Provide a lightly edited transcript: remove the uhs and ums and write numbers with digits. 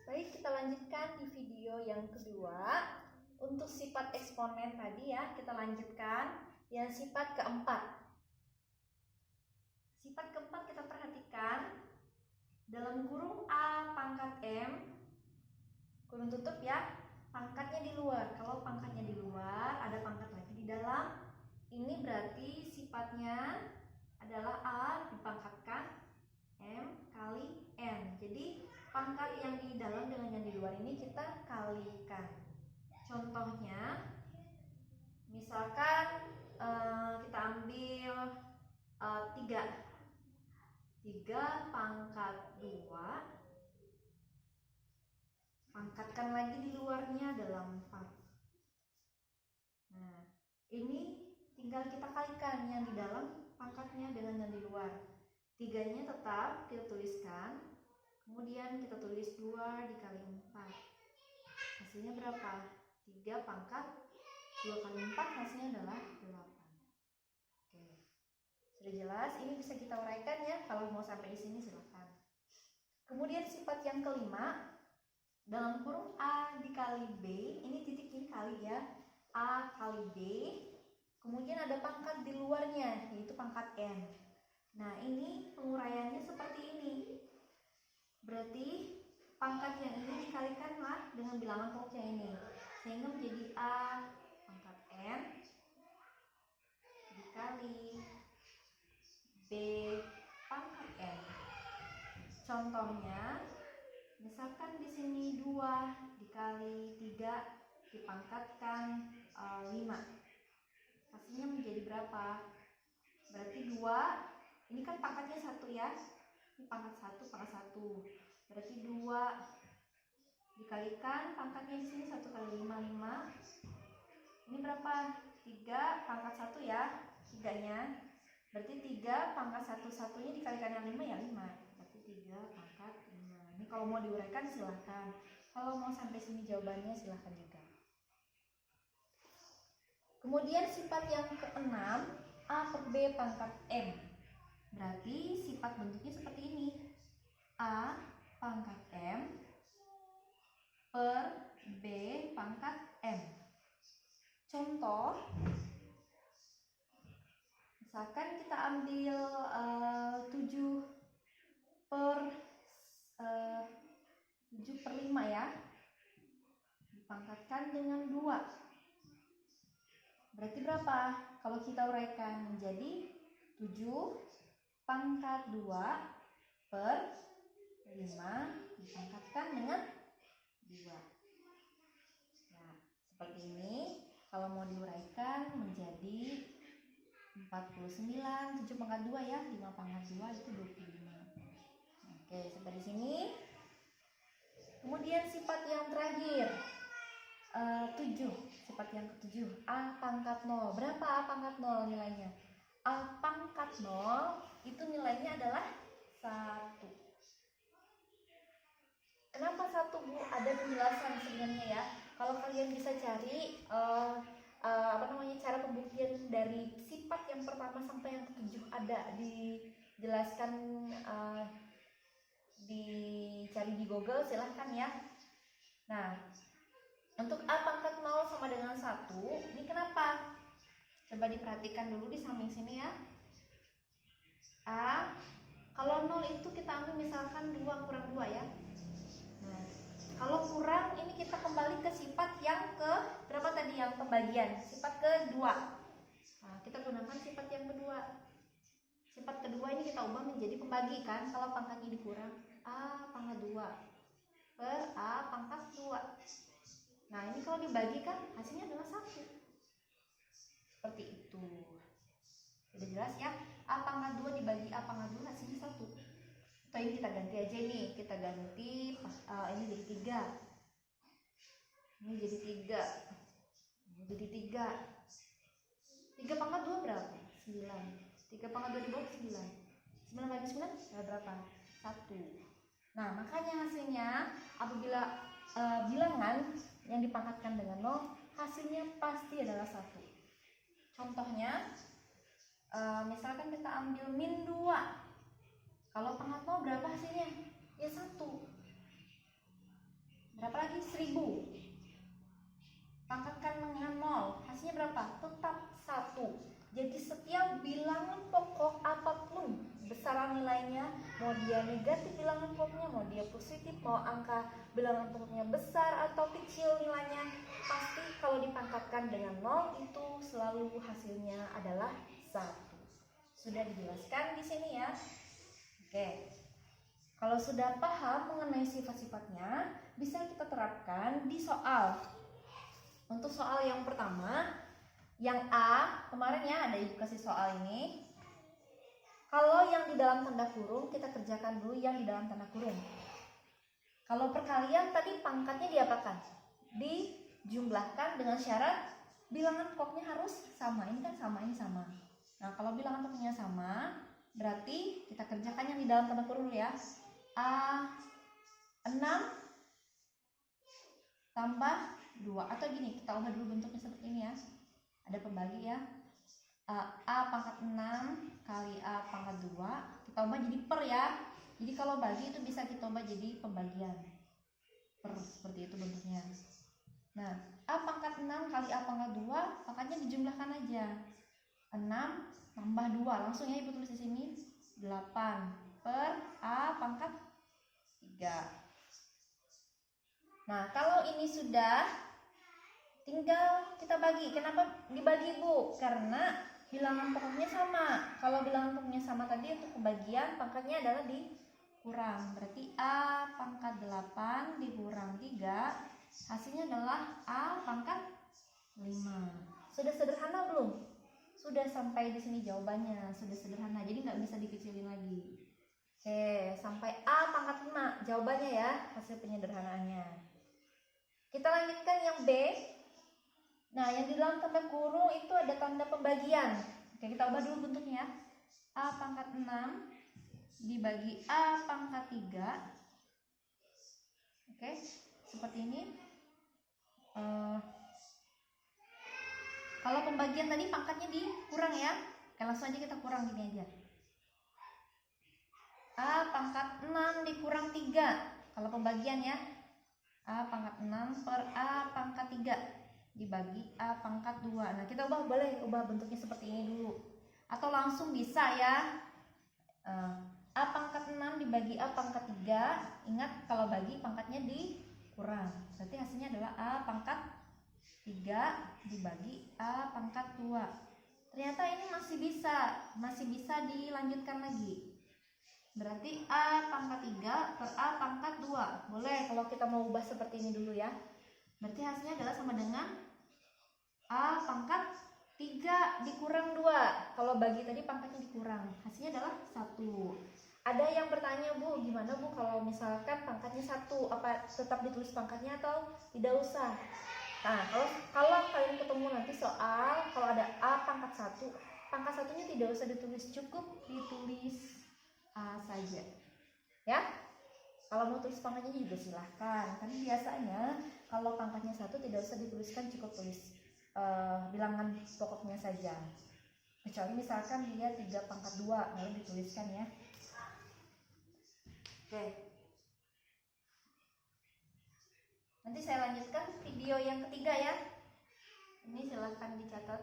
Baik, kita lanjutkan di video yang kedua. Untuk sifat eksponen tadi ya, kita lanjutkan yang sifat keempat. Sifat keempat kita perhatikan dalam kurung A pangkat M, kurung tutup ya, pangkatnya di luar. Kalau pangkatnya di luar, ada pangkat lagi di dalam. Ini berarti sifatnya adalah A dipangkatkan M kali N. Jadi pangkat yang di dalam dengan yang di luar ini kita kalikan. Contohnya, misalkan kita ambil 3 pangkat 2, pangkatkan lagi di luarnya dalam 4. Nah, ini tinggal kita kalikan yang di dalam pangkatnya dengan yang di luar. 3-nya tetap kita tuliskan, kemudian kita tulis 2 dikali 4. Hasilnya berapa? 3 pangkat 2 kali 4 hasilnya adalah 8. Oke. Sudah jelas? Ini bisa kita uraikan ya. Kalau mau sampai di sini silakan. Kemudian sifat yang kelima, dalam kurung A dikali B, ini titik ini kali ya. A kali B. Kemudian ada pangkat di luarnya, yaitu pangkat N. Nah, ini penguraiannya seperti ini. Berarti pangkat yang ini dikalikanlah dengan bilangan pokok yang ini, sehingga menjadi A pangkat N dikali B pangkat N. Contohnya, misalkan di sini 2 dikali 3 dipangkatkan 5. Hasilnya menjadi berapa? Berarti 2, ini kan pangkatnya 1 ya. Ini pangkat 1, pangkat 1. Berarti 2 dikalikan pangkatnya di sini 1 kali 5, 5. Ini berapa? 3 pangkat 1 ya, 3-nya. Berarti 3 pangkat 1-1-nya dikalikan yang 5 ya 5. Berarti 3 pangkat 5. Ini kalau mau diuraikan silahkan. Kalau mau sampai sini jawabannya silahkan juga. Kemudian sifat yang keenam, A per B pangkat M. Berarti sifat bentuknya seperti ini. A pangkat M per B pangkat M. Contoh, misalkan kita ambil 7 per 5 ya, dipangkatkan dengan 2. Berarti berapa? Kalau kita uraikan menjadi 7 pangkat 2 per 5 dipangkatkan dengan 2. Nah, seperti ini. Kalau mau diuraikan menjadi 49, 7 pangkat 2 ya, 5 pangkat 2 itu 25. Oke, sampai di sini. Kemudian sifat yang terakhir, 7, sifat yang ke-7, A pangkat 0. Berapa A pangkat 0 nilainya? A pangkat 0 itu nilainya adalah 1. Kenapa 1, Bu? Ada penjelasan sebenarnya ya. Kalau kalian bisa cari cara pembuktian dari sifat yang pertama sampai yang ke-7 ada dijelaskan, dicari di Google, silahkan ya. Nah, untuk A pangkat 0 sama dengan 1, ini kenapa? Coba diperhatikan dulu di samping sini ya. A, kalau 0 itu kita ambil misalkan 2 kurang 2 ya. Nah, kalau kurang ini kita kembali ke sifat yang ke berapa tadi, yang pembagian, sifat kedua. Nah, kita gunakan sifat yang kedua. Sifat kedua ini kita ubah menjadi pembagi kan, kalau pangkatnya dikurang, A pangkat 2 per A pangkat 2. Nah, ini kalau dibagikan hasilnya adalah 1. Seperti itu. Sudah jelas ya? A pangkat 2 dibagi A pangkat 2 hasilnya 1. Atau ini kita ganti aja nih, kita ganti ini jadi 3. Ini jadi 3. Ini jadi 3. 3 pangkat 2 berapa? 9. 3 pangkat 2 di bawah 9. 9 bagi 9 berapa? 1. Nah, makanya hasilnya apabila bilangan yang dipangkatkan dengan 0, hasilnya pasti adalah 1. Contohnya, misalkan kita ambil min 2. Kalau pangkat 0 berapa hasilnya? Ya 1. Jadi setiap bilangan pokok apapun besaran nilainya, mau dia negatif bilangan pokoknya, mau dia positif, mau angka bilangan pokoknya besar atau kecil nilainya, pasti kalau dipangkatkan dengan 0 itu selalu hasilnya adalah 1. Sudah dijelaskan di sini ya. Oke. Kalau sudah paham mengenai sifat-sifatnya, bisa kita terapkan di soal. Untuk soal yang pertama, yang A, kemarin ya ada ibu kasih soal ini. Kalau yang di dalam tanda kurung, kita kerjakan dulu yang di dalam tanda kurung. Kalau perkalian tadi pangkatnya diapakan? Dijumlahkan dengan syarat bilangan pokoknya harus sama. Ini kan sama, ini sama. Nah, kalau bilangan pokoknya sama, berarti kita kerjakan yang di dalam tanda kurung ya. A6 tambah 2. Atau gini, kita ubah dulu bentuknya seperti ini ya. Ada pembagi ya. A pangkat 6 kali A pangkat 2. Kita ubah jadi per ya. Jadi kalau bagi itu bisa kita ubah jadi pembagian per, seperti itu bentuknya. Nah, A pangkat 6 kali A pangkat 2, pangkatnya dijumlahkan aja. 6 tambah 2, langsung ya ibu tulis di sini 8 per A pangkat 3. Nah, kalau ini sudah, tinggal kita bagi. Kenapa dibagi bu? Karena bilangan pokoknya sama. Kalau bilangan pokoknya sama tadi untuk pembagian pangkatnya adalah dikurang. Berarti A pangkat 8 dikurang 3, hasilnya adalah A pangkat 5. Sudah sederhana belum? Sudah sampai di sini jawabannya. Sudah sederhana, jadi nggak bisa dikecilin lagi. Oke, sampai A pangkat 5 jawabannya ya, hasil penyederhanaannya. Kita lanjutkan yang B. Nah, yang di dalam tanda kurung itu ada tanda pembagian. Oke, kita ubah dulu bentuknya. A pangkat 6 dibagi A pangkat 3. Oke, seperti ini. Kalau pembagian tadi pangkatnya dikurang ya. Oke, langsung aja kita kurang gini aja. A pangkat 6 dikurang 3. Kalau pembagian ya. A pangkat 6 per A pangkat 3 dibagi A pangkat 2. Nah, kita boleh ubah bentuknya seperti ini dulu. Atau langsung bisa ya. A pangkat 6 dibagi A pangkat 3. Ingat kalau bagi pangkatnya dikurang. Berarti hasilnya adalah A pangkat 3 dibagi A pangkat 2. Ternyata ini masih bisa dilanjutkan lagi. Berarti A pangkat 3 per A pangkat 2. Boleh kalau kita mau ubah seperti ini dulu ya. Berarti hasilnya adalah sama dengan A pangkat 3 dikurang 2. Kalau bagi tadi pangkatnya dikurang, hasilnya adalah 1. Ada yang bertanya, Bu, gimana Bu kalau misalkan pangkatnya 1, apa tetap ditulis pangkatnya atau tidak usah? Nah, kalau kalian ketemu nanti soal, kalau ada A pangkat 1, pangkat 1-nya tidak usah ditulis, cukup ditulis A saja. Ya? Kalau mau tulis pangkatnya juga silahkan. Tapi biasanya kalau pangkatnya 1 tidak usah dituliskan, cukup tulis bilangan pokoknya saja. Kecuali misalkan dia 3 pangkat 2, lalu dituliskan ya. Oke. Nanti saya lanjutkan video yang ketiga ya. Ini silahkan dicatat.